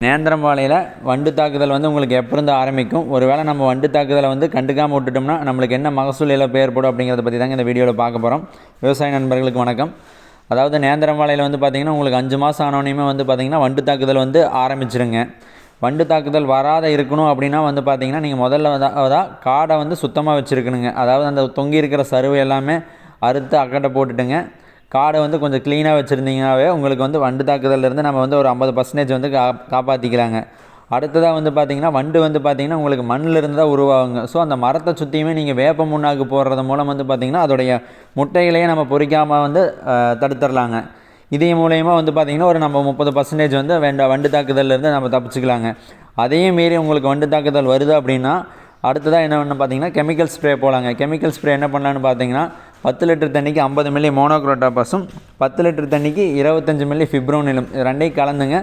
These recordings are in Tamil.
நேந்திரம் வாழையில் வண்டு தாக்குதல் வந்து உங்களுக்கு எப்போருந்து ஆரம்பிக்கும், ஒருவேளை நம்ம வண்டு தாக்குதலை வந்து கண்டுக்காமல் விட்டுட்டோம்னா நம்மளுக்கு என்ன மகசூல் இழப்பு ஏற்படும் அப்படிங்கிறத பற்றி தாங்க இந்த வீடியோவில் பார்க்க போகிறோம். விவசாய நண்பர்களுக்கு வணக்கம். அதாவது நேந்திரம் வாழையில் வந்து பார்த்திங்கன்னா உங்களுக்கு 5 மாதம் ஆனோனையுமே வந்து பார்த்திங்கன்னா வண்டு தாக்குதல் வந்து ஆரம்பிச்சிருங்க. வண்டு தாக்குதல் வராத இருக்கணும் அப்படின்னா வந்து பார்த்திங்கன்னா நீங்கள் முதல்ல காடை வந்து சுத்தமாக வச்சுருக்கணுங்க. அதாவது அந்த தொங்கி இருக்கிற சருவை எல்லாமே அறுத்து அக்கட்டை போட்டுட்டுங்க. காடை வந்து கொஞ்சம் க்ளீனாக வச்சுருந்தீங்கன்னாவே உங்களுக்கு வந்து வண்டு தாக்குதலேருந்து நம்ம வந்து ஒரு 50% வந்து காப்பாற்றிக்கலாங்க. அடுத்ததாக வந்து பார்த்திங்கன்னா வண்டு வந்து பார்த்திங்கன்னா உங்களுக்கு மண்ணிலிருந்து தான் உருவாகுங்க. ஸோ அந்த மரத்தை சுற்றியுமே நீங்கள் வேப்ப முன்னாக்கு போடுறது மூலம் வந்து பார்த்திங்கன்னா அதோடைய முட்டைகளையே நம்ம பொறிக்காமல் வந்து தடுத்துடலாங்க. இதே மூலயமா வந்து பார்த்திங்கன்னா ஒரு நம்ம 30% வந்து வண்டு தாக்குதலேருந்து நம்ம தப்பிச்சுக்கலாங்க. அதையும் மீறி உங்களுக்கு வண்டு தாக்குதல் வருது அப்படின்னா அடுத்ததாக என்ன பண்ண பார்த்திங்கன்னா கெமிக்கல் ஸ்ப்ரே போகலாங்க. கெமிக்கல் ஸ்ப்ரே என்ன பண்ணலான்னு பார்த்தீங்கன்னா 10 லிட்டர் தண்ணிக்கு 50 மில்லி மோனோக்ரோட்டோபாஸும் 10 லிட்டர் தண்ணிக்கு 25 மில்லி ஃபிப்ரோனிலும் ரெண்டையும் கலந்துங்க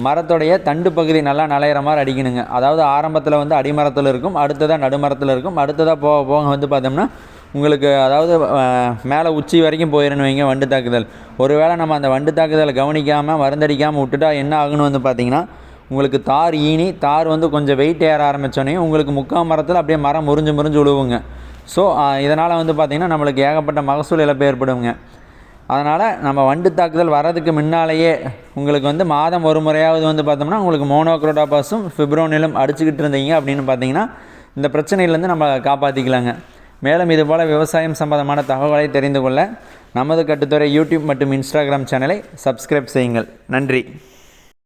மரத்துடைய தண்டு பகுதி நல்லா நலையிற மாதிரி அடிக்கணுங்க. அதாவது ஆரம்பத்தில் வந்து அடிமரத்தில் இருக்கும், அடுத்ததாக நடுமரத்தில் இருக்கும், அடுத்ததாக போக போக வந்து பார்த்தோம்னா உங்களுக்கு அதாவது மேலே உச்சி வரைக்கும் போயிடணும் வைங்க வண்டு தாக்குதல். ஒருவேளை நம்ம அந்த வண்டு தாக்குதலை கவனிக்காமல் மருந்தடிக்காமல் விட்டுட்டா என்ன ஆகுன்னு வந்து பார்த்திங்கன்னா உங்களுக்கு தார் வந்து கொஞ்சம் வெயிட் ஏற ஆரம்பித்தோன்னே உங்களுக்கு முக்கால் மரத்தில் அப்படியே மரம் முறிஞ்சு விழுவுங்க. ஸோ இதனால் வந்து பார்த்திங்கன்னா நம்மளுக்கு ஏகப்பட்ட மகசூல் இழப்பு ஏற்படுங்க. அதனால் நம்ம வண்டு தாக்குதல் வர்றதுக்கு முன்னாலேயே உங்களுக்கு வந்து மாதம் ஒரு முறையாவது வந்து பார்த்தோம்னா உங்களுக்கு மோனோக்ரோட்டோபாஸும் ஃபிப்ரோனிலும் அடிச்சுக்கிட்டு இருந்தீங்க அப்படின்னு பார்த்தீங்கன்னா இந்த பிரச்சனையிலேருந்து நம்ம காப்பாற்றிக்கலாங்க. மேலும் இதுபோல் விவசாயம் சம்பந்தமான தகவலை தெரிந்து கொள்ள நமது கட்டுத்துறை யூடியூப் மற்றும் இன்ஸ்டாகிராம் சேனலை சப்ஸ்கிரைப் செய்யுங்கள். நன்றி.